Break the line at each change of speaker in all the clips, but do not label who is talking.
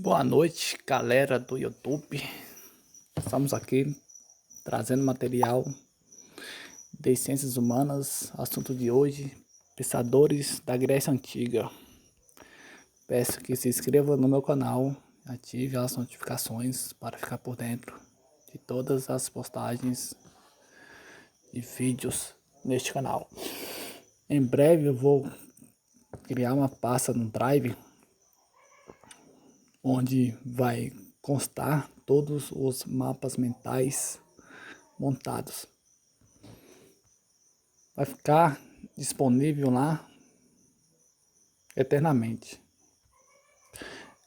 Boa noite, galera do YouTube. Estamos aqui trazendo material de ciências humanas. Assunto de hoje: pensadores da Grécia Antiga. Peço que se inscreva no meu canal, ative as notificações para ficar por dentro de todas as postagens e vídeos neste canal. Em breve eu vou criar uma pasta no Drive onde vai constar todos os mapas mentais montados. Vai ficar disponível lá eternamente.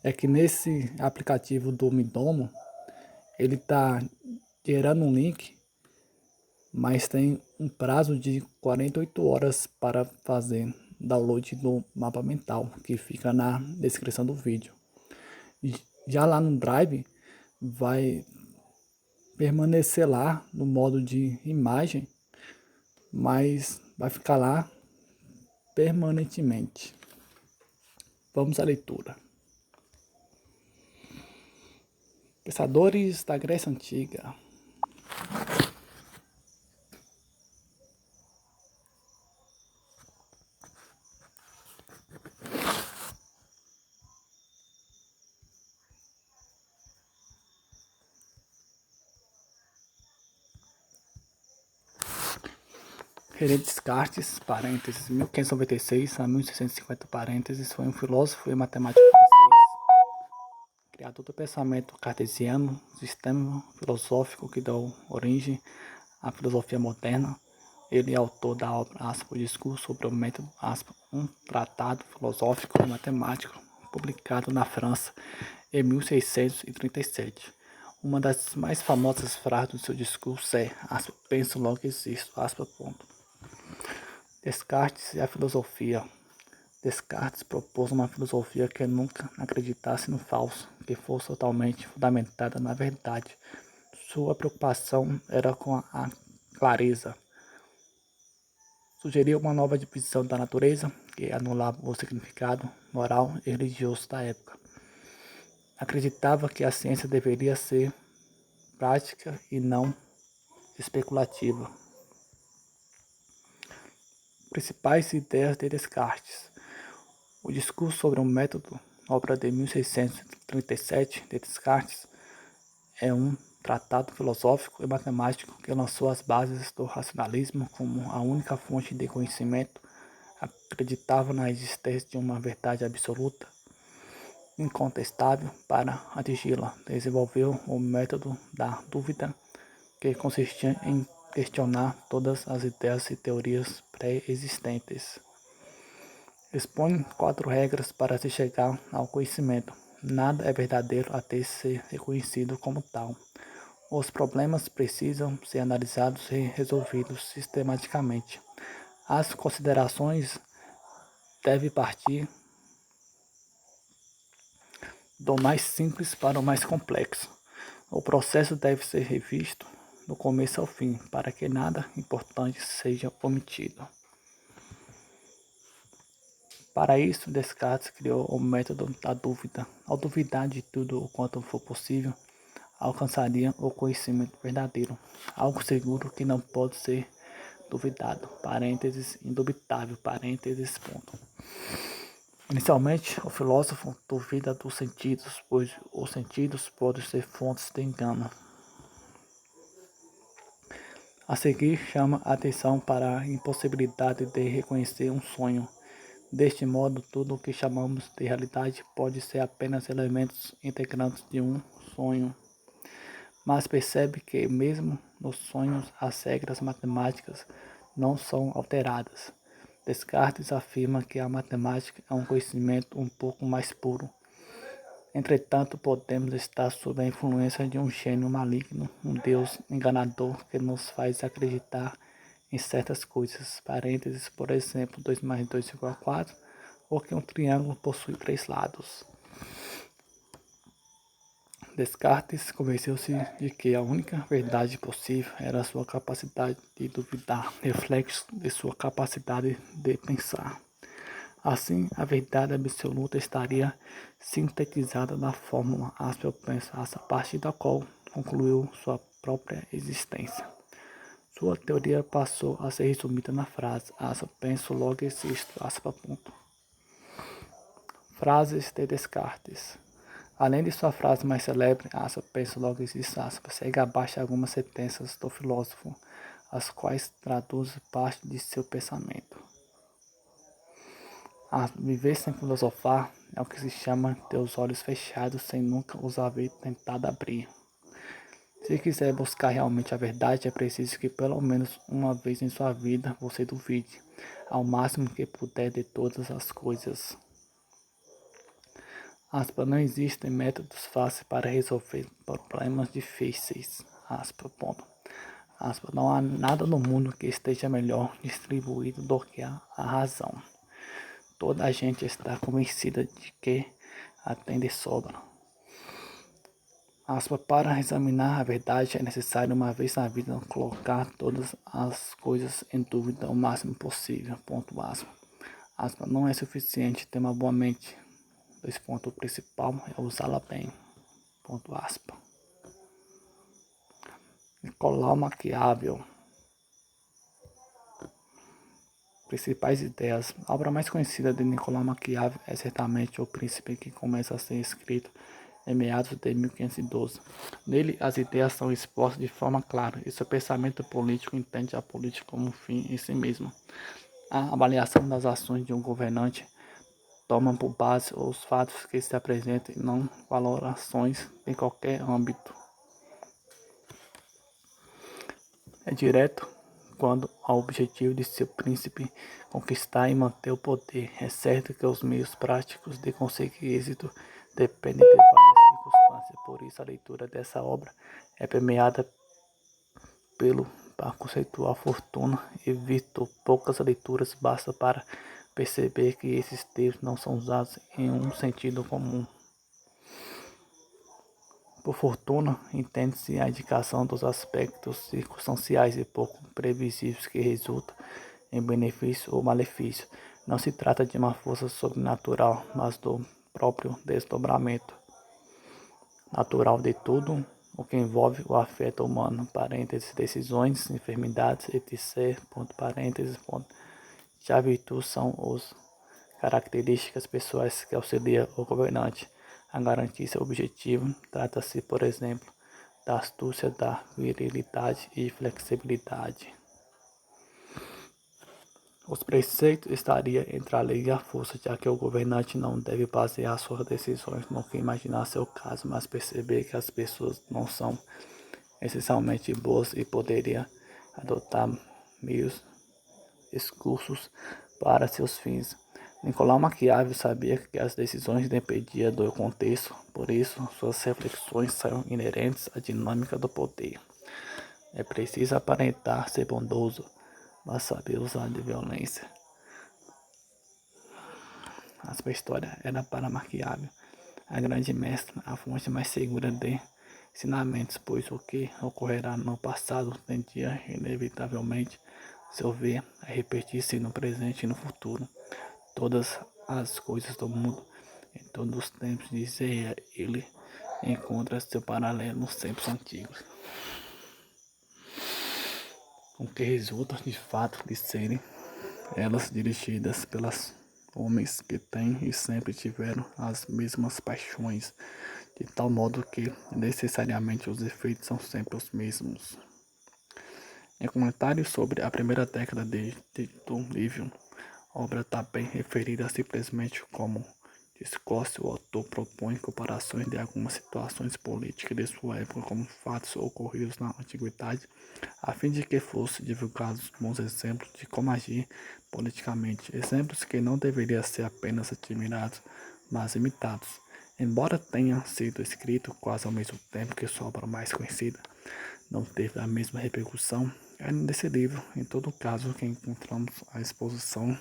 É que nesse aplicativo do Midomo, ele está gerando um link, mas tem um prazo de 48 horas para fazer download do mapa mental, que fica na descrição do vídeo. Já lá no Drive, vai permanecer lá no modo de imagem, mas vai ficar lá permanentemente. Vamos à leitura. Pensadores da Grécia Antiga. René Descartes, parênteses, 1596 a 1650, parênteses, foi um filósofo e matemático francês, criador do pensamento cartesiano, sistema filosófico que deu origem à filosofia moderna. Ele é autor da obra, o discurso sobre o método, um tratado filosófico e matemático, publicado na França em 1637. Uma das mais famosas frases do seu discurso é, penso logo existo, ponto. Descartes e a filosofia. Descartes propôs uma filosofia que nunca acreditasse no falso, que fosse totalmente fundamentada na verdade. Sua preocupação era com a clareza. Sugeriu uma nova divisão da natureza, que anulava o significado moral e religioso da época. Acreditava que a ciência deveria ser prática e não especulativa. Principais ideias de Descartes. O discurso sobre um método, obra de 1637 de Descartes, é um tratado filosófico e matemático que lançou as bases do racionalismo como a única fonte de conhecimento. Acreditava na existência de uma verdade absoluta, incontestável. Para atingi-la, desenvolveu o método da dúvida, que consistia em questionar todas as ideias e teorias pré-existentes. Expõe 4 regras para se chegar ao conhecimento. Nada é verdadeiro até ser reconhecido como tal. Os problemas precisam ser analisados e resolvidos sistematicamente. As considerações devem partir do mais simples para o mais complexo. O processo deve ser revisto do começo ao fim, para que nada importante seja omitido. Para isso, Descartes criou o método da dúvida. Ao duvidar de tudo o quanto for possível, alcançaria o conhecimento verdadeiro, algo seguro que não pode ser duvidado, parênteses, indubitável, parênteses, ponto. Inicialmente, o filósofo duvida dos sentidos, pois os sentidos podem ser fontes de engano. A seguir, chama a atenção para a impossibilidade de reconhecer um sonho. Deste modo, tudo o que chamamos de realidade pode ser apenas elementos integrantes de um sonho. Mas percebe que, mesmo nos sonhos, as regras matemáticas não são alteradas. Descartes afirma que a matemática é um conhecimento um pouco mais puro. Entretanto, podemos estar sob a influência de um gênio maligno, um Deus enganador que nos faz acreditar em certas coisas, parênteses, por exemplo, 2 mais 2 igual a 4, ou que um triângulo possui 3 lados. Descartes convenceu-se de que a única verdade possível era a sua capacidade de duvidar, reflexo de sua capacidade de pensar. Assim, a verdade absoluta estaria sintetizada na fórmula eu penso, a partir da qual concluiu sua própria existência. Sua teoria passou a ser resumida na frase penso, logo existo, ponto. Frases de Descartes. Além de sua frase mais célebre, penso, logo existo, segue abaixo algumas sentenças do filósofo, as quais traduzem parte de seu pensamento. Viver sem filosofar é o que se chama ter os olhos fechados sem nunca os haver tentado abrir. Se quiser buscar realmente a verdade, é preciso que pelo menos uma vez em sua vida você duvide, ao máximo que puder, de todas as coisas. Não existem métodos fáceis para resolver problemas difíceis. Ponto. Não há nada no mundo que esteja melhor distribuído do que a razão. Toda a gente está convencida de que a tem de sobra. Para examinar a verdade é necessário uma vez na vida colocar todas as coisas em dúvida o máximo possível. Ponto. Não é suficiente ter uma boa mente. O principal é usá-la bem. Ponto. Nicolau Maquiavel. Principais ideias. A obra mais conhecida de Nicolau Maquiavel é certamente O Príncipe, que começa a ser escrito em meados de 1512. Nele, as ideias são expostas de forma clara e seu pensamento político entende a política como um fim em si mesmo. A avaliação das ações de um governante toma por base os fatos que se apresentam e não valorações em qualquer âmbito. É direto quando ao objetivo de seu príncipe conquistar e manter o poder. É certo que os meios práticos de conseguir êxito dependem de várias circunstâncias, por isso a leitura dessa obra é permeada para conceituar a fortuna. Evito poucas leituras, basta para perceber que esses termos não são usados em um sentido comum. Por fortuna, entende-se a indicação dos aspectos circunstanciais e pouco previsíveis que resultam em benefício ou malefício. Não se trata de uma força sobrenatural, mas do próprio desdobramento natural de tudo o que envolve o afeto humano, decisões, enfermidades, etc. Já virtudes são as características pessoais que auxiliam o governante a garantir seu objetivo. Trata-se, por exemplo, da astúcia, da virilidade e flexibilidade. Os preceitos estariam entre a lei e a força, já que o governante não deve basear suas decisões no que imaginar seu caso, mas perceber que as pessoas não são essencialmente boas e poderia adotar meios escusos para seus fins. Nicolau Maquiavel sabia que as decisões dependiam do contexto, por isso suas reflexões são inerentes à dinâmica do poder. É preciso aparentar ser bondoso, mas saber usar de violência. A sua história era para Maquiavel, a grande mestra, a fonte mais segura de ensinamentos, pois o que ocorrerá no passado tendia inevitavelmente, se houver, a repetir-se no presente e no futuro. Todas as coisas do mundo, em todos os tempos, dizia ele, encontra seu paralelo nos tempos antigos, com que resulta de fato de serem elas dirigidas pelos homens que têm e sempre tiveram as mesmas paixões, de tal modo que necessariamente os efeitos são sempre os mesmos. Em comentários sobre a primeira década do Livio, obra também referida simplesmente como discurso, o autor propõe comparações de algumas situações políticas de sua época como fatos ocorridos na antiguidade, a fim de que fossem divulgados bons exemplos de como agir politicamente, exemplos que não deveriam ser apenas admirados, mas imitados. Embora tenha sido escrito quase ao mesmo tempo que sua obra mais conhecida, não teve a mesma repercussão. É nesse livro, em todo caso, que encontramos a exposição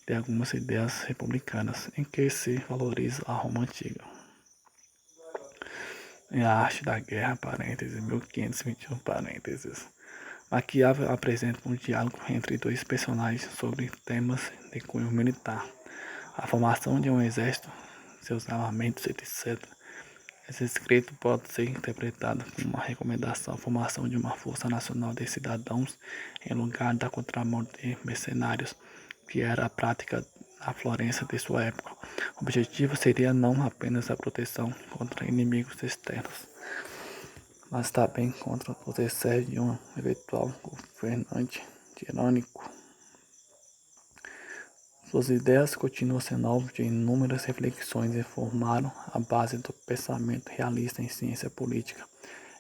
de algumas ideias republicanas, em que se valoriza a Roma antiga. Em A Arte da Guerra, 1521, Maquiavel apresenta um diálogo entre dois personagens sobre temas de cunho militar. A formação de um exército, seus armamentos, etc. Esse escrito pode ser interpretado como uma recomendação à formação de uma força nacional de cidadãos em lugar da contramão de mercenários, que era a prática na Florença de sua época. O objetivo seria não apenas a proteção contra inimigos externos, mas também contra os excessos de um eventual governante tirânico. Suas ideias continuam sendo alvo de inúmeras reflexões e formaram a base do pensamento realista em ciência política.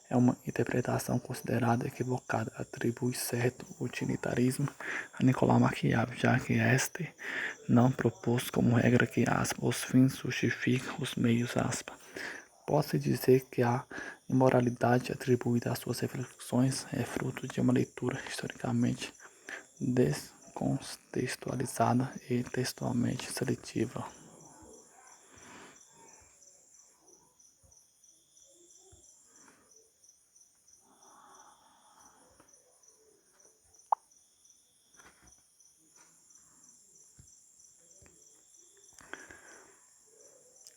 É uma interpretação considerada equivocada, atribui certo utilitarismo a Nicolau Maquiavel, já que este não propôs como regra que os fins justificam os meios. Pode-se dizer que a imoralidade atribuída às suas reflexões é fruto de uma leitura historicamente descontextualizada e textualmente seletiva.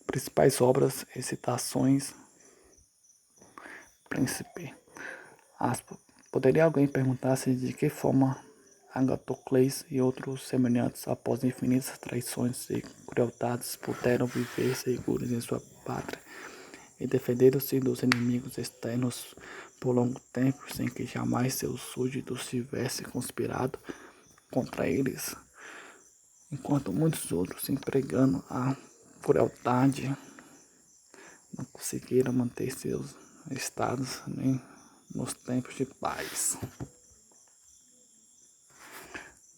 Principais obras e citações. Príncipe. Aspas. Poderia alguém perguntar-se de que forma Agatocles e outros semelhantes, após infinitas traições e crueldades, puderam viver seguros em sua pátria e defenderam-se dos inimigos externos por longo tempo, sem que jamais seus súditos tivessem conspirado contra eles, enquanto muitos outros, empregando a crueldade, não conseguiram manter seus estados nem nos tempos de paz,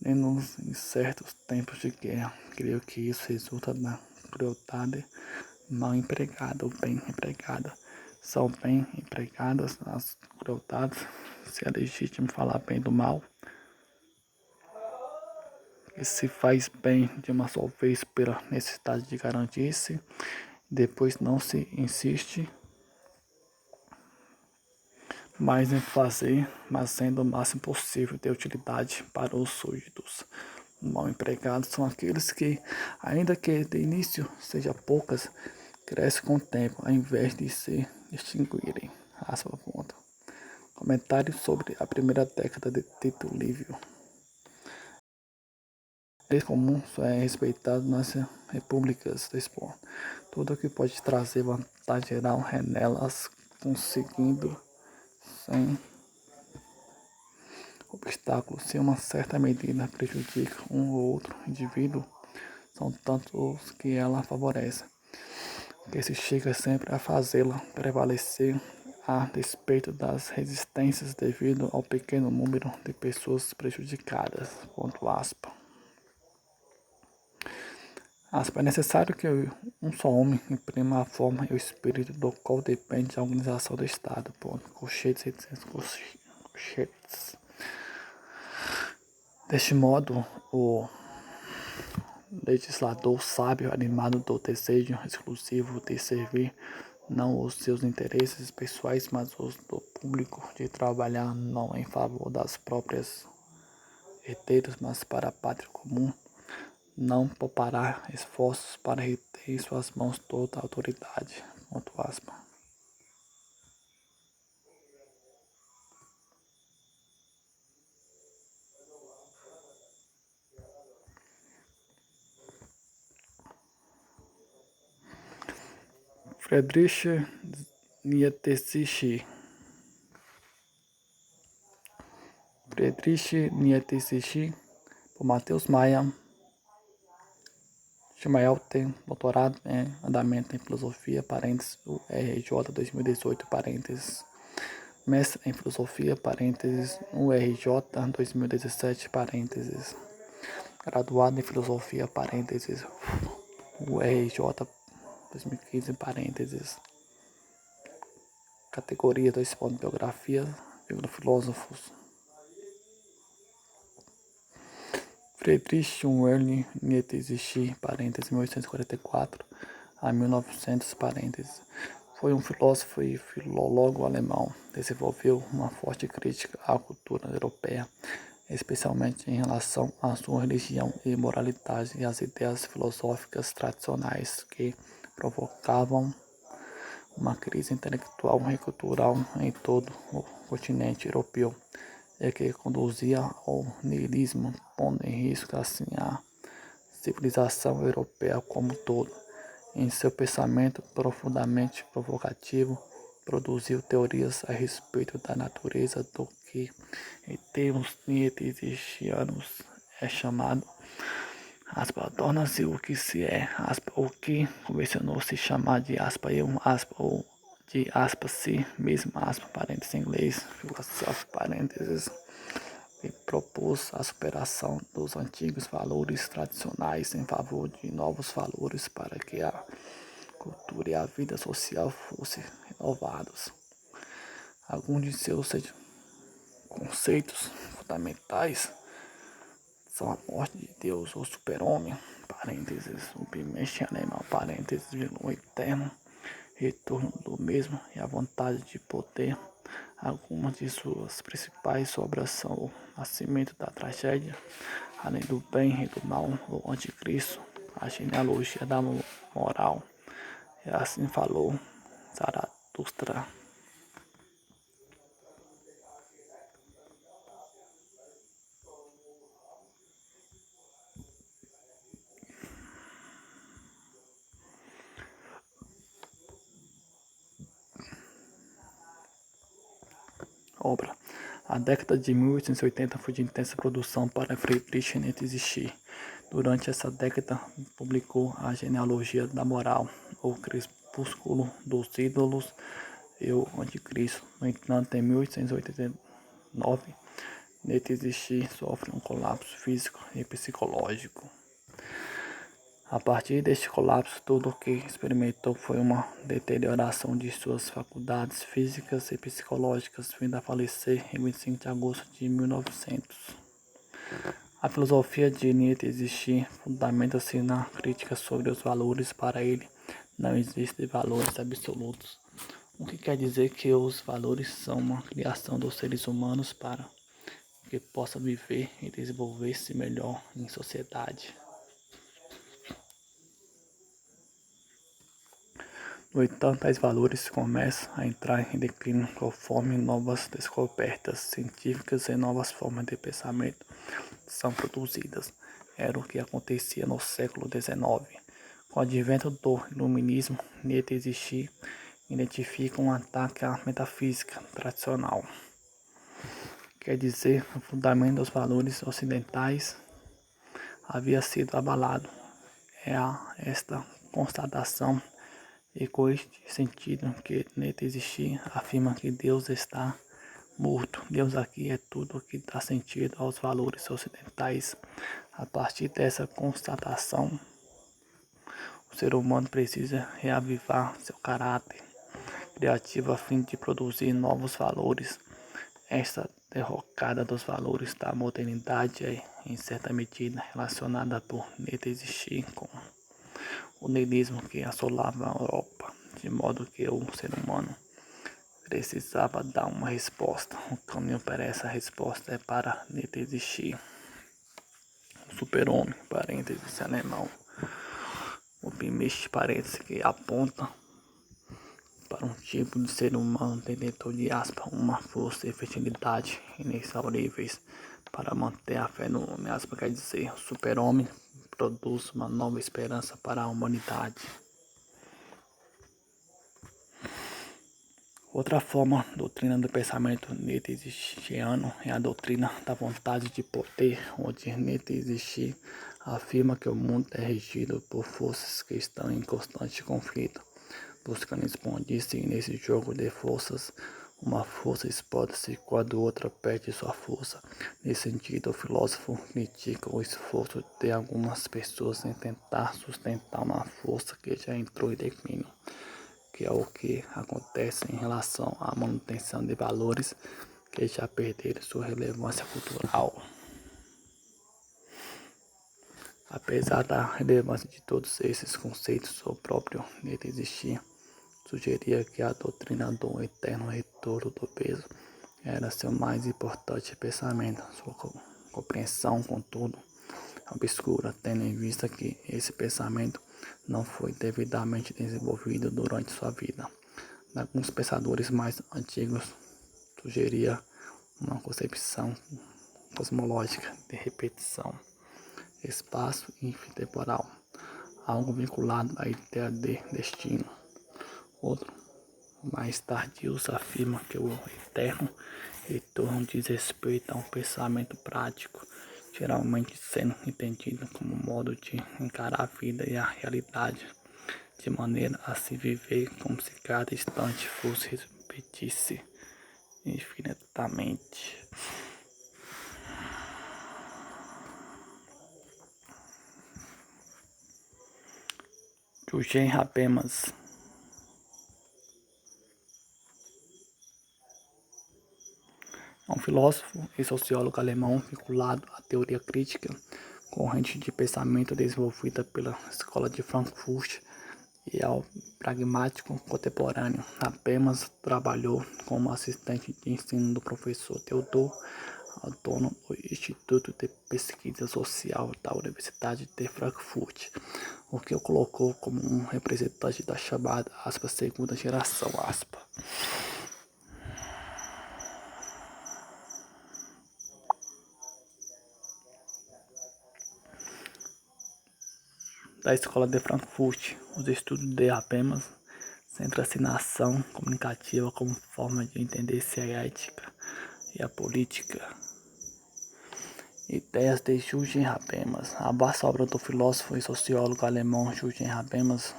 nem nos incertos tempos de guerra. Creio que isso resulta da crueldade mal empregada ou bem empregada. São bem empregadas as crueldades, se é legítimo falar bem do mal, e se faz bem de uma só vez pela necessidade de garantir-se, depois não se insiste mais em fazer, mas sendo o máximo possível de utilidade para os súditos. Mal empregados são aqueles que, ainda que de início sejam poucas, crescem com o tempo, ao invés de se extinguirem. Comentário sobre a primeira década de Tito Livio. É comum só é respeitado nas repúblicas de expor. Tudo que pode trazer vantagem geral é nelas conseguindo sem obstáculos. Se uma certa medida prejudica um ou outro indivíduo, são tantos os que ela favorece, que se chega sempre a fazê-la prevalecer a despeito das resistências devido ao pequeno número de pessoas prejudicadas. É necessário que um só homem imprima a forma e o espírito do qual depende a organização do Estado. Colchetes. Deste modo, o legislador sábio, animado do desejo exclusivo de servir não os seus interesses pessoais, mas os do público, de trabalhar não em favor das próprias herdeiras, mas para a pátria comum, não poupará esforços para reter em suas mãos toda a autoridade. Friedrich Nietzsche. Por Matheus Maia. Chamael tem doutorado em andamento em filosofia, parênteses, URJ 2018, parênteses. Mestre em filosofia, parênteses, URJ 2017, parênteses. Graduado em filosofia, parênteses, URJ 2015, parênteses. Categoria 2. Biografia, filósofos. Friedrich Wilhelm Nietzsche, parênteses, 1844 a 1900, parênteses. Foi um filósofo e filólogo alemão. Desenvolveu uma forte crítica à cultura europeia, especialmente em relação à sua religião e moralidade e às ideias filosóficas tradicionais que provocavam uma crise intelectual e cultural em todo o continente europeu e que conduzia ao niilismo, pondo em risco assim a civilização europeia como um todo. Em seu pensamento profundamente provocativo, produziu teorias a respeito da natureza do que, em termos nietzscheanos, é chamado torna-se o que se é, o que convencionou se chamar de eu, ou de si mesmo, parênteses em inglês, filosófico, parênteses, e propôs a superação dos antigos valores tradicionais em favor de novos valores para que a cultura e a vida social fossem renovados. Alguns de seus conceitos fundamentais são a morte de Deus, o super-homem, parênteses, o primeiro animal, parênteses, o eterno retorno do mesmo e a vontade de poder. Algumas de suas principais obras são o Nascimento da Tragédia, Além do Bem e do Mal, o Anticristo, a Genealogia da Moral, e assim falou Zaratustra. Obra. A década de 1880 foi de intensa produção para Friedrich Nietzsche. Durante essa década, publicou a Genealogia da Moral, O Crepúsculo dos Ídolos e o Anticristo. No entanto, em 1889, Nietzsche sofre um colapso físico e psicológico. A partir deste colapso, tudo o que experimentou foi uma deterioração de suas faculdades físicas e psicológicas, vindo a falecer em 25 de agosto de 1900. A filosofia de Nietzsche fundamenta-se na crítica sobre os valores. Para ele, não existem valores absolutos, o que quer dizer que os valores são uma criação dos seres humanos para que possa viver e desenvolver-se melhor em sociedade. No entanto, tais valores começam a entrar em declínio conforme novas descobertas científicas e novas formas de pensamento são produzidas. Era o que acontecia no século XIX. Com o advento do iluminismo, Nietzsche identifica um ataque à metafísica tradicional. Quer dizer, o fundamento dos valores ocidentais havia sido abalado. É esta constatação e com este sentido que Nietzsche afirma que Deus está morto. Deus aqui é tudo o que dá sentido aos valores ocidentais. A partir dessa constatação, o ser humano precisa reavivar seu caráter criativo a fim de produzir novos valores. Esta derrocada dos valores da modernidade é, em certa medida, relacionada por Nietzsche com o niilismo que assolava a Europa, de modo que o ser humano precisava dar uma resposta. O caminho para essa resposta é para Nietzsche, o super-homem, parênteses, alemão, o primeiro parênteses que aponta para um tipo de ser humano detentor de uma força e fertilidade inexauríveis para manter a fé no homem. Quer dizer, o super-homem produz uma nova esperança para a humanidade. Outra forma, doutrina do pensamento nietzscheano é a doutrina da vontade de poder, onde Nietzsche afirma que o mundo é regido por forças que estão em constante conflito, buscando expandir-se nesse jogo de forças. Uma força expande-se quando outra perde sua força. Nesse sentido, o filósofo critica o esforço de algumas pessoas em tentar sustentar uma força que já entrou em declínio, que é o que acontece em relação à manutenção de valores que já perderam sua relevância cultural. Apesar da relevância de todos esses conceitos, o próprio Nietzsche sugeria que a doutrina do eterno retorno do peso era seu mais importante pensamento. Sua compreensão, contudo, obscura, tendo em vista que esse pensamento não foi devidamente desenvolvido durante sua vida. Alguns pensadores mais antigos sugeria uma concepção cosmológica de repetição, espaço temporal, algo vinculado à ideia de destino. Outro, mais tardios, afirma que o eterno retorno diz respeito a um pensamento prático, geralmente sendo entendido como modo de encarar a vida e a realidade, de maneira a se viver como se cada instante fosse repetir-se infinitamente. Eugênio Habermas é um filósofo e sociólogo alemão vinculado à teoria crítica, corrente de pensamento desenvolvida pela Escola de Frankfurt, e ao pragmático contemporâneo. Habermas trabalhou como assistente de ensino do professor Theodor Adorno no Instituto de Pesquisa Social da Universidade de Frankfurt, o que o colocou como um representante da chamada segunda geração. Da Escola de Frankfurt, os estudos de Habermas centram-se na ação comunicativa como forma de entender-se a ética e a política. Ideias de Jürgen Habermas. A vasta obra do filósofo e sociólogo alemão Jürgen Habermas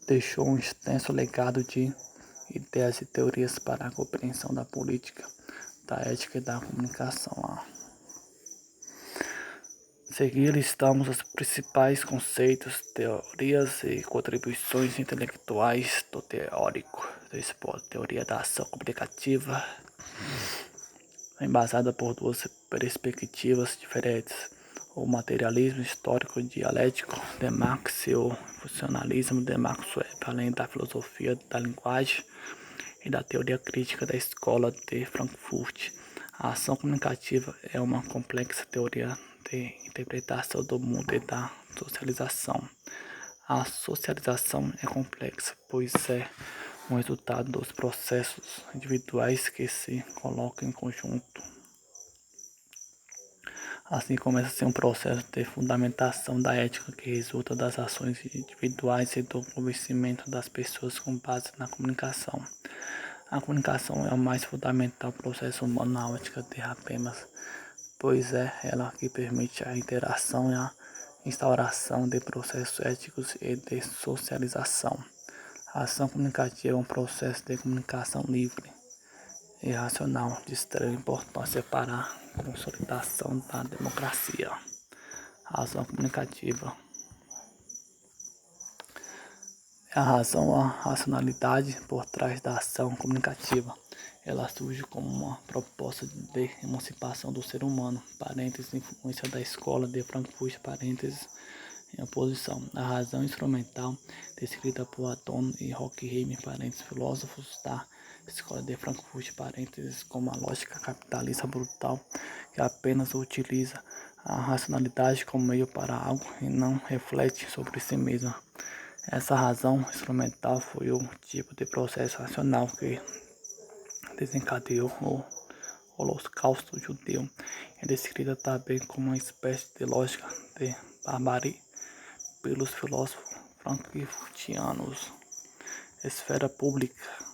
deixou um extenso legado de ideias e teorias para a compreensão da política, da ética e da comunicação. A seguir, listamos os principais conceitos, teorias e contribuições intelectuais do teórico do esporte. Teoria da ação comunicativa, embasada por duas perspectivas diferentes: o materialismo histórico dialético de Marx e o funcionalismo de Maxwell, além da filosofia da linguagem e da teoria crítica da Escola de Frankfurt. A ação comunicativa é uma complexa teoria de interpretação do mundo e da socialização. A socialização é complexa, pois é um resultado dos processos individuais que se colocam em conjunto. Assim começa a ser um processo de fundamentação da ética que resulta das ações individuais e do convencimento das pessoas com base na comunicação. A comunicação é o mais fundamental processo humano na ótica de Habermas, pois é ela que permite a interação e a instauração de processos éticos e de socialização. A ação comunicativa é um processo de comunicação livre e racional de extrema importância para a consolidação da democracia. A ação comunicativa é a razão, a racionalidade por trás da ação comunicativa. Ela surge como uma proposta de emancipação do ser humano, parênteses, influência da Escola de Frankfurt, parênteses, em oposição. A razão instrumental, descrita por Adorno e Horkheim, parênteses, filósofos da Escola de Frankfurt, parênteses, como a lógica capitalista brutal, que apenas utiliza a racionalidade como meio para algo e não reflete sobre si mesma. Essa razão instrumental foi o tipo de processo racional que desencadeou o Holocausto judeu. É descrita também como uma espécie de lógica de barbárie pelos filósofos frankfurtianos. Esfera pública.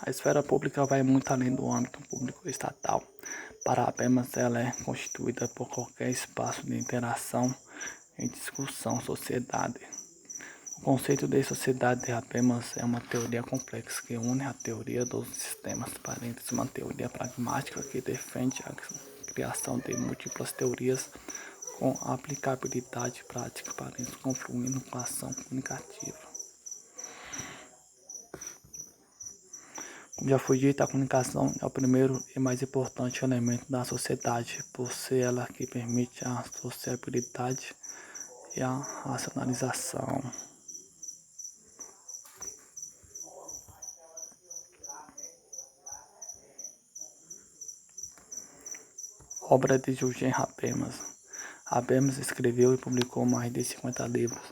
A esfera pública vai muito além do âmbito público estatal. Para Habermas, ela é constituída por qualquer espaço de interação e discussão, sociedade. O conceito de sociedade de Habermas é uma teoria complexa que une a teoria dos sistemas, parênteses, uma teoria pragmática que defende a criação de múltiplas teorias com aplicabilidade prática, parênteses, confluindo com a ação comunicativa. Como já foi dito, a comunicação é o primeiro e mais importante elemento da sociedade, por ser ela que permite a sociabilidade e a racionalização. Obra de Jurgen Habermas. Habermas escreveu e publicou mais de 50 livros,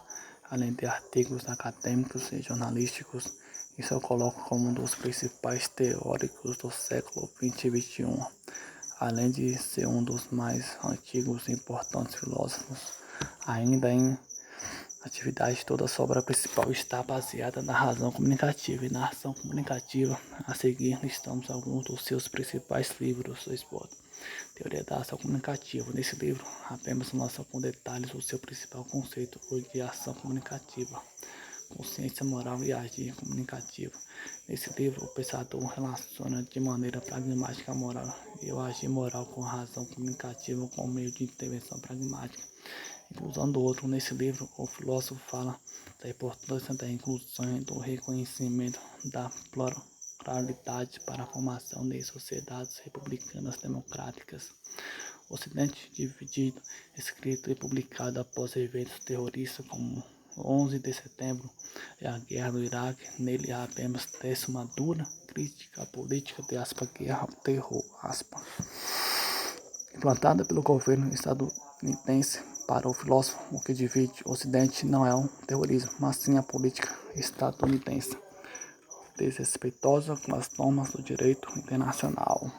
além de artigos acadêmicos e jornalísticos. Isso o coloca como um dos principais teóricos do século XX e XXI, além de ser um dos mais antigos e importantes filósofos. Ainda em atividade, toda a sua obra principal está baseada na razão comunicativa e na ação comunicativa. A seguir, listamos alguns dos seus principais livros. Teoria da ação comunicativa. Nesse livro, apenas mostra com detalhes o seu principal conceito, o de ação comunicativa, consciência moral e agir comunicativa. Nesse livro, o pensador relaciona de maneira pragmática a moral e o agir moral com a razão comunicativa como meio de intervenção pragmática. Inclusão do outro. Nesse livro, o filósofo fala da importância da inclusão e do reconhecimento da pluralidade para a formação de sociedades republicanas democráticas. Ocidente dividido, escrito e publicado após eventos terroristas como 11 de setembro e a guerra do Iraque. Nele há apenas uma dura crítica à política de guerra ao terror, implantada pelo governo estadunidense. Para o filósofo, o que divide o Ocidente não é o terrorismo, mas sim a política estadunidense, desrespeitosa com as normas do direito internacional.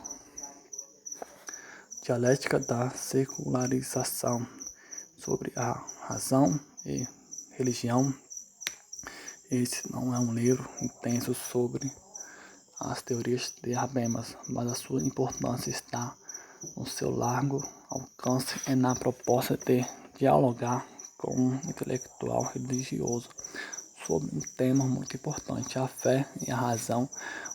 Dialética da secularização. Sobre a razão e religião. Esse não é um livro intenso sobre as teorias de Habermas, mas a sua importância está no seu largo alcance e na proposta de dialogar com um intelectual religioso sobre um tema muito importante, a fé e a razão.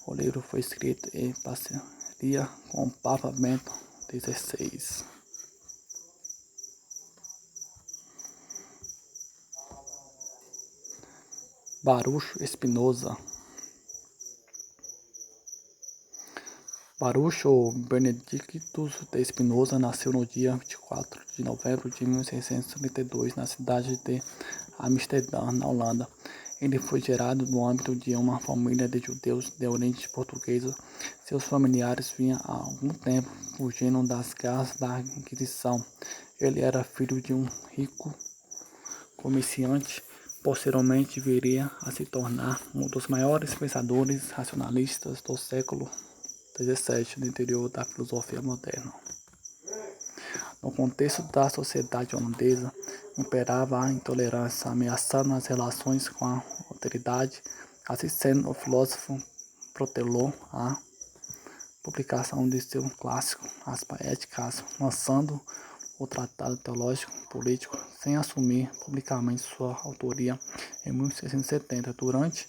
O livro foi escrito em parceria com o Papa Bento XVI. Baruch Spinoza. Baruch ou Benedictus de Spinoza nasceu no dia 24 de novembro de 1632 na cidade de Amsterdã, na Holanda. Ele foi gerado no âmbito de uma família de judeus de origem portuguesa. Seus familiares vinham há algum tempo fugindo das garras da Inquisição. Ele era filho de um rico comerciante. Posteriormente viria a se tornar um dos maiores pensadores racionalistas do século XVII, no interior da filosofia moderna. No contexto da sociedade holandesa, imperava a intolerância, ameaçando as relações com a autoridade. Assim sendo, o filósofo protelou a publicação de seu clássico, As Éticas, lançando o Tratado Teológico Político, sem assumir publicamente sua autoria em 1670. Durante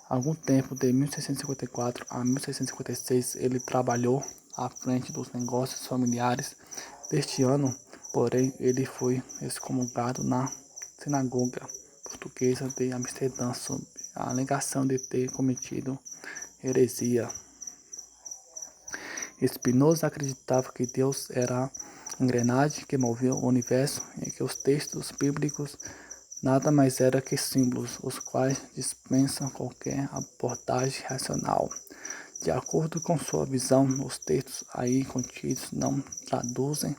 algum tempo, de 1654 a 1656, ele trabalhou à frente dos negócios familiares. Deste ano, porém, ele foi excomungado na sinagoga portuguesa de Amsterdã sob a alegação de ter cometido heresia. Spinoza acreditava que Deus era a engrenagem que movia o universo e que os textos bíblicos nada mais eram que símbolos, os quais dispensam qualquer abordagem racional. De acordo com sua visão, os textos aí contidos não traduzem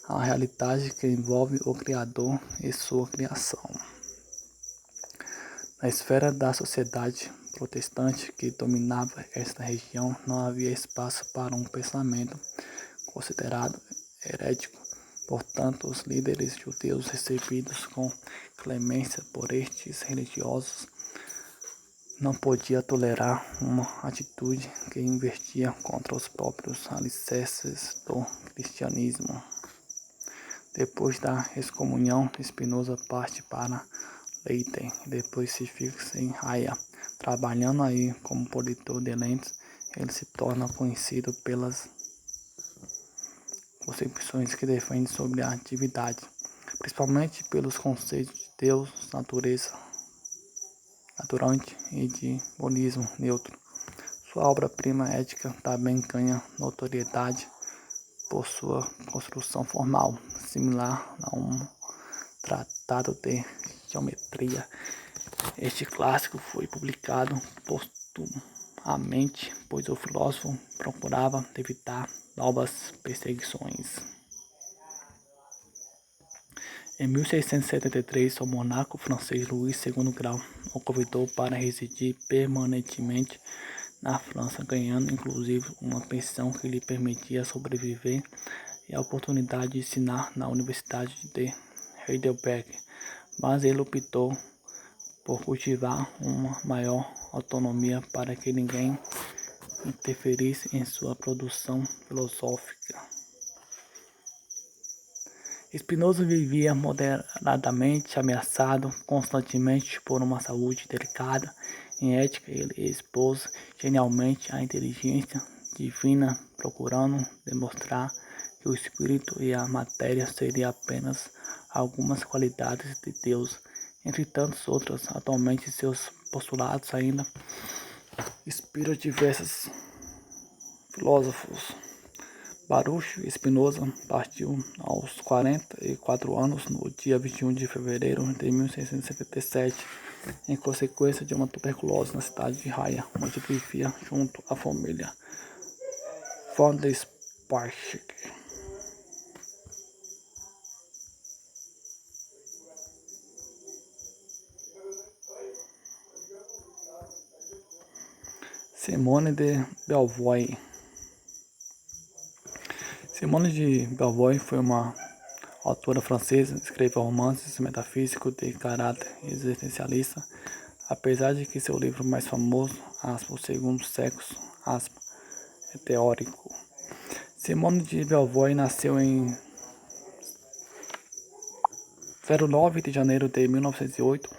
a realidade que envolve o Criador e sua criação. Na esfera da sociedade protestante que dominava esta região, não havia espaço para um pensamento considerado herético. Portanto, os líderes judeus recebidos com clemência por estes religiosos não podiam tolerar uma atitude que investia contra os próprios alicerces do cristianismo. Depois da excomunhão, Spinoza parte para Leiden e depois se fixa em Haia. Trabalhando aí como politor de lentes, ele se torna conhecido pelas concepções que defende sobre a atividade, principalmente pelos conceitos de Deus, natureza, naturante e de monismo neutro. Sua obra-prima ética também ganha notoriedade por sua construção formal, similar a um Tratado de Geometria. Este clássico foi publicado póstumamente, pois o filósofo procurava evitar novas perseguições. Em 1673, o monarca francês Luís II Grau o convidou para residir permanentemente na França, ganhando inclusive uma pensão que lhe permitia sobreviver e a oportunidade de ensinar na Universidade de Heidelberg, mas ele optou por cultivar uma maior autonomia para que ninguém interferisse em sua produção filosófica. Spinoza vivia moderadamente ameaçado constantemente por uma saúde delicada. Em Ética, ele expôs genialmente a inteligência divina, procurando demonstrar que o espírito e a matéria seriam apenas algumas qualidades de Deus, entre tantas outras. Atualmente, seus postulados ainda inspiram diversos filósofos. Baruch Spinoza partiu aos 44 anos no dia 21 de fevereiro de 1677, em consequência de uma tuberculose na cidade de Haia, onde vivia junto à família von der Spachik. Simone de Beauvoir. Simone de Beauvoir foi uma autora francesa, escreveu romances metafísicos de caráter existencialista, apesar de que seu livro mais famoso, O Segundo Sexo, é teórico. Simone de Beauvoir nasceu em 9 de janeiro de 1908,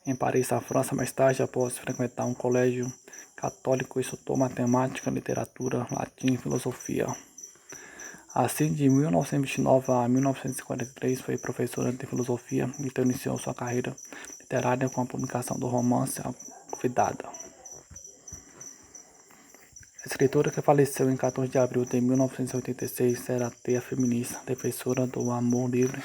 em Paris, na França. Mais tarde, após frequentar um colégio católico, estudou matemática, literatura, latim e filosofia. Assim, de 1929 a 1943, foi professora de filosofia e iniciou sua carreira literária com a publicação do romance A Convidada. A escritora, que faleceu em 14 de abril de 1986, era ateia feminista, defensora do amor livre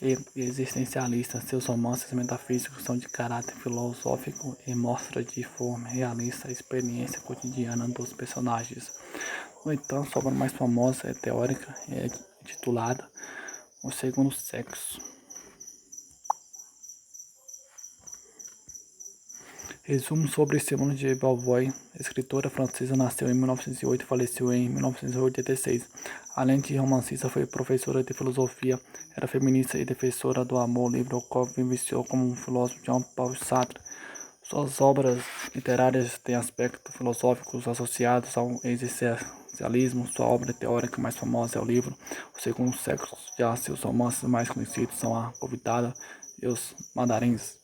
e existencialista. Seus romances metafísicos são de caráter filosófico e mostram de forma realista a experiência cotidiana dos personagens. No entanto, sua obra mais famosa é teórica e é titulada O Segundo Sexo. Resumo sobre Simone de Beauvoir. Escritora francesa, nasceu em 1908 e faleceu em 1986. Além de romancista, foi professora de filosofia, era feminista e defensora do amor livre, o qual vivenciou como um filósofo Jean-Paul Sartre. Suas obras literárias têm aspectos filosóficos associados ao existencialismo. Sua obra teórica mais famosa é o livro O Segundo Sexo. Já seus romances mais conhecidos são A Convidada e Os Mandarins.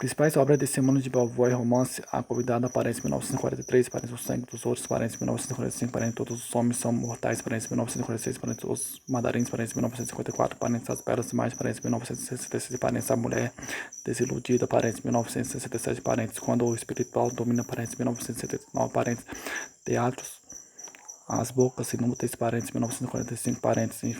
Principais obras de Simone de Beauvoir: romance A Convidada, aparece em 1943, aparece O Sangue dos Outros, aparece em 1945, aparece Todos os Homens São Mortais, aparece em 1946, aparece Os Mandarins, aparece em 1954, aparece As Belas Imagens, aparece em 1966, aparece A Mulher Desiludida, aparece em 1967, aparece Quando o Espiritual Domina, aparece em 1979, aparece Teatros, As Bocas Inúteis, aparece em 1945, parênteses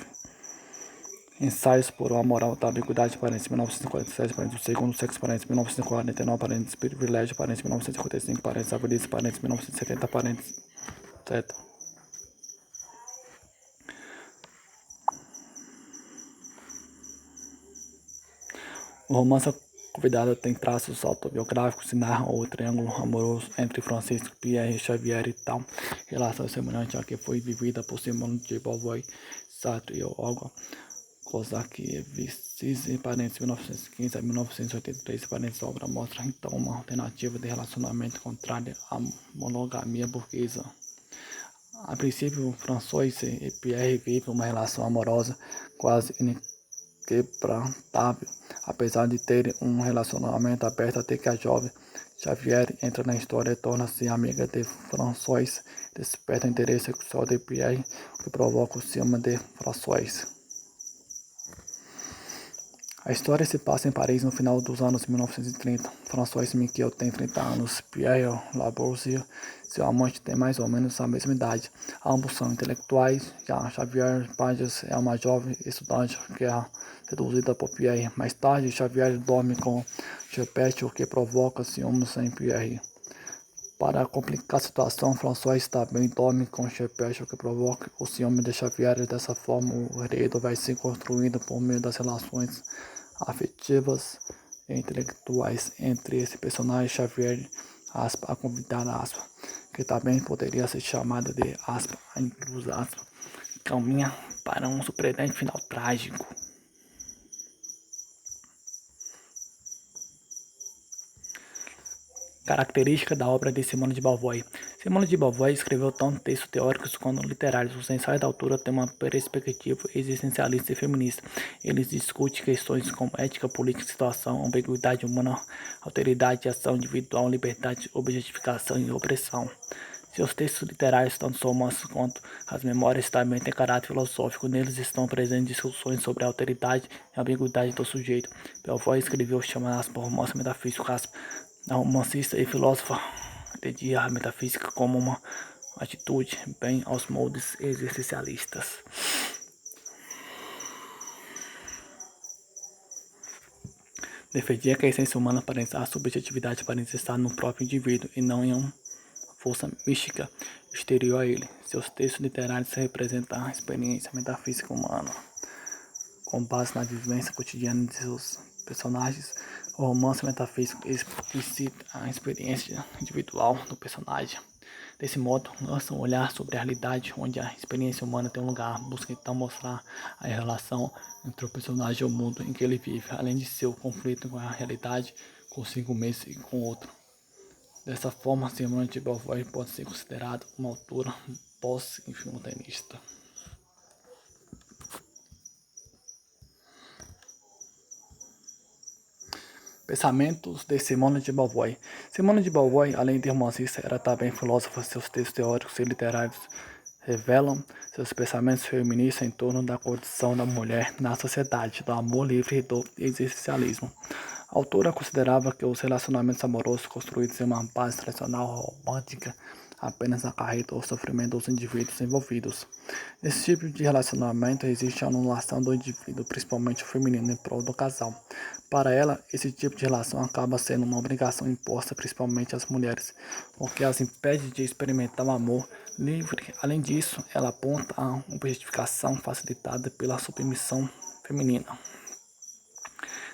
Ensaios por uma Moral da Ambiguidade, parênteses 1947, parênteses O Segundo Sexo, parênteses 1949, parênteses Privilégio, parênteses 1955, parênteses A Velhice, parênteses 1970, parênteses etc. O romance A Convidada tem traços autobiográficos e narra o triângulo amoroso entre Francisco Pierre Xavier e tal relação semelhante à que foi vivida por Simone de Beauvoir, Sartre e Olga Kosakiewicz, parênteses 1915 a 1983, parênteses. A obra mostra então uma alternativa de relacionamento contrária à monogamia burguesa. A princípio, François e Pierre vivem uma relação amorosa quase inquebrantável, apesar de terem um relacionamento aberto até que a jovem Xavier entra na história e torna-se amiga de François, desperta o interesse sexual de Pierre, o que provoca o ciúme de François. A história se passa em Paris no final dos anos 1930. François Miquel tem 30 anos, Pierre Lavoisier, seu amante, tem mais ou menos a mesma idade. Ambos são intelectuais, já Xavier Pages é uma jovem estudante que é seduzida por Pierre. Mais tarde, Xavier dorme com Geppetto, o que provoca ciúmes em Pierre. Para complicar a situação, François também dorme com Geppetto, o que provoca o ciúme de Xavier. Dessa forma, o enredo vai se construindo por meio das relações afetivas e intelectuais entre esse personagem Xavier, a convidada, que também poderia ser chamada de a intrusa, caminha para um surpreendente final trágico. Característica da obra de Simone de Beauvoir. Simone de Beauvoir escreveu tanto textos teóricos quanto literários. Os ensaios da autora têm uma perspectiva existencialista e feminista. Eles discutem questões como ética, política, situação, ambiguidade humana, alteridade, ação individual, liberdade, objetificação e opressão. Seus textos literários, tanto os romances quanto as memórias, também têm caráter filosófico. Neles estão presentes discussões sobre a alteridade e a ambiguidade do sujeito. Beauvoir escreveu chamadas por romance metafísico. A romancista e filósofa entendia a metafísica como uma atitude bem aos moldes existencialistas. Defendia que a essência humana aparenta a subjetividade aparenta estar no próprio indivíduo e não em uma força mística exterior a ele. Seus textos literários representam a experiência metafísica humana. Com base na vivência cotidiana de seus personagens, o romance metafísico explicita a experiência individual do personagem. Desse modo, lança um olhar sobre a realidade onde a experiência humana tem um lugar. Busca então mostrar a relação entre o personagem e o mundo em que ele vive, além de seu conflito com a realidade, consigo mesmo e com o outro. Dessa forma, Simone de Beauvoir pode ser considerada uma autora pós-infinitista. Pensamentos de Simone de Beauvoir. Simone de Beauvoir, além de romancista, era também filósofa. Seus textos teóricos e literários revelam seus pensamentos feministas em torno da condição da mulher na sociedade, do amor livre e do existencialismo. A autora considerava que os relacionamentos amorosos construídos em uma base tradicional romântica apenas acarretam o sofrimento dos indivíduos envolvidos. Nesse tipo de relacionamento existe a anulação do indivíduo, principalmente o feminino, em prol do casal. Para ela, esse tipo de relação acaba sendo uma obrigação imposta principalmente às mulheres, porque as impede de experimentar o amor livre. Além disso, ela aponta a objetificação facilitada pela submissão feminina.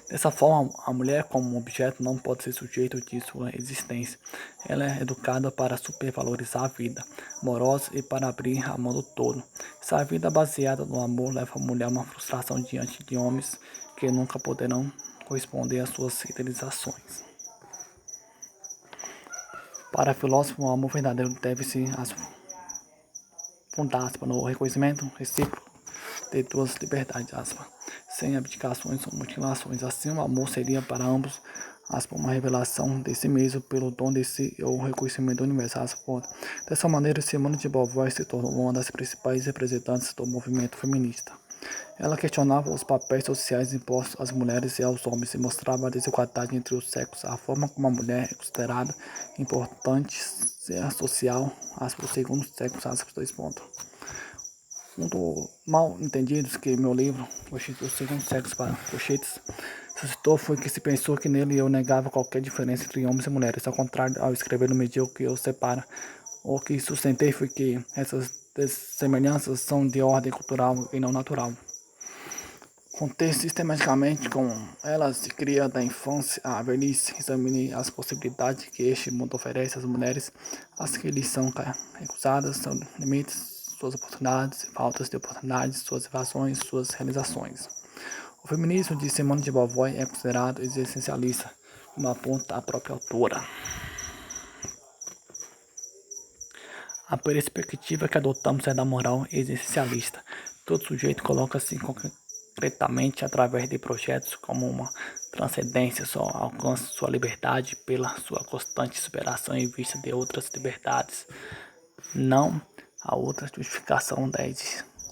Dessa forma, a mulher como objeto não pode ser sujeito de sua existência. Ela é educada para supervalorizar a vida amorosa e para abrir a mão do todo. Essa vida baseada no amor leva a mulher a uma frustração diante de homens que nunca poderão corresponder às suas idealizações. Para a filósofa, o amor verdadeiro deve se fundar no reconhecimento recíproco de duas liberdades, sem abdicações ou mutilações. Assim, o amor seria para ambos uma revelação de si mesmo pelo dom de si ou o reconhecimento universal. Dessa maneira, Simone de Beauvoir se tornou uma das principais representantes do movimento feminista. Ela questionava os papéis sociais impostos às mulheres e aos homens e mostrava a desigualdade entre os sexos. A forma como a mulher é considerada importante social, segundo o sexo, 2 pontos. Um dos mal entendidos que meu livro, O Segundo Sexo para Cochetes, suscitou foi que se pensou que nele eu negava qualquer diferença entre homens e mulheres. Ao contrário, ao escrever no medíocre que eu separa, o que sustentei foi que essas semelhanças são de ordem cultural e não natural. Contei sistematicamente com elas se cria da infância à velhice, examine as possibilidades que este mundo oferece às mulheres, as que lhes são recusadas, seus limites, suas oportunidades, faltas de oportunidades, suas evasões, suas realizações. O feminismo de Simone de Beauvoir é considerado existencialista, como aponta a própria autora. A perspectiva que adotamos é da moral existencialista. Todo sujeito coloca-se concretamente através de projetos como uma transcendência, só alcança sua liberdade pela sua constante superação em vista de outras liberdades. Não há outra justificação da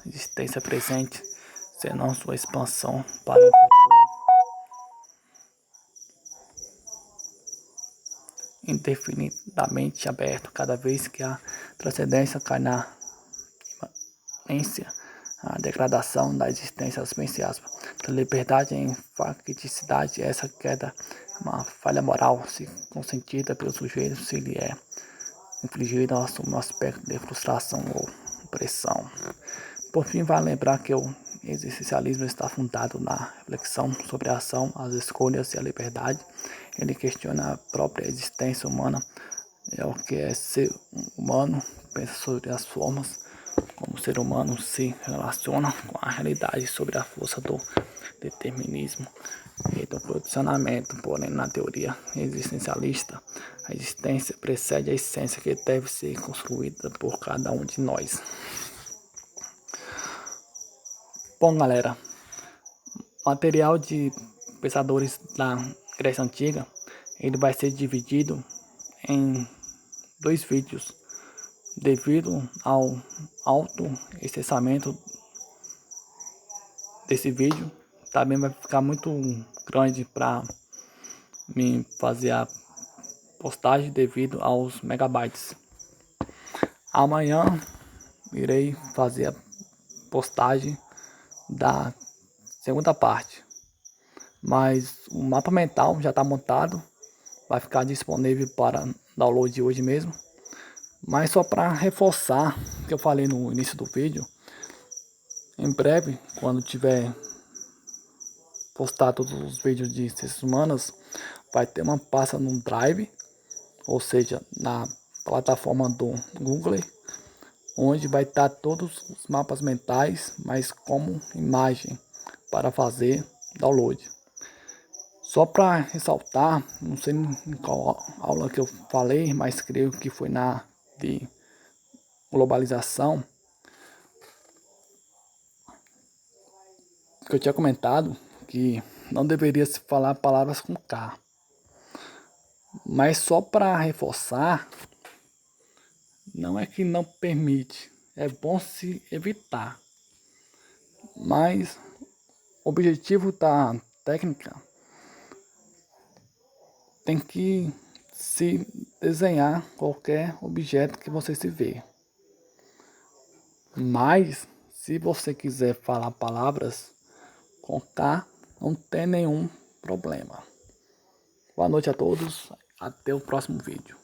existência presente, senão sua expansão para o futuro. indefinidamente aberto cada vez que a transcendência cai na imanência, a degradação da existência vivencial. Da liberdade em facticidade, essa queda é uma falha moral, se consentida pelo sujeito, se lhe é infligida, assume um aspecto de frustração ou opressão. Por fim, vale lembrar que o existencialismo está fundado na reflexão sobre a ação, as escolhas e a liberdade. Ele questiona a própria existência humana, é o que é ser humano, pensa sobre as formas como o ser humano se relaciona com a realidade, sobre a força do determinismo e do condicionamento. Porém, na teoria existencialista, a existência precede a essência, que deve ser construída por cada um de nós. Bom, galera, material de pensadores da Grécia Antiga, ele vai ser dividido em 2 vídeos, devido ao alto extensamento desse vídeo. Também vai ficar muito grande para me fazer a postagem devido aos megabytes. Amanhã irei fazer a postagem da segunda parte, mas o mapa mental já está montado, vai ficar disponível para download hoje mesmo. Mas só para reforçar o que eu falei no início do vídeo, em breve, quando tiver postar todos os vídeos de ciências humanas, vai ter uma pasta no Drive, ou seja, na plataforma do Google, onde vai estar todos os mapas mentais, mas como imagem para fazer download. Só para ressaltar, não sei em qual aula que eu falei, mas creio que foi na de globalização, que eu tinha comentado que não deveria se falar palavras com K. Mas só para reforçar, não é que não permite, é bom se evitar. Mas o objetivo da técnica tem que se desenhar qualquer objeto que você se vê. Mas se você quiser falar palavras com K, não tem nenhum problema. Boa noite a todos, até o próximo vídeo.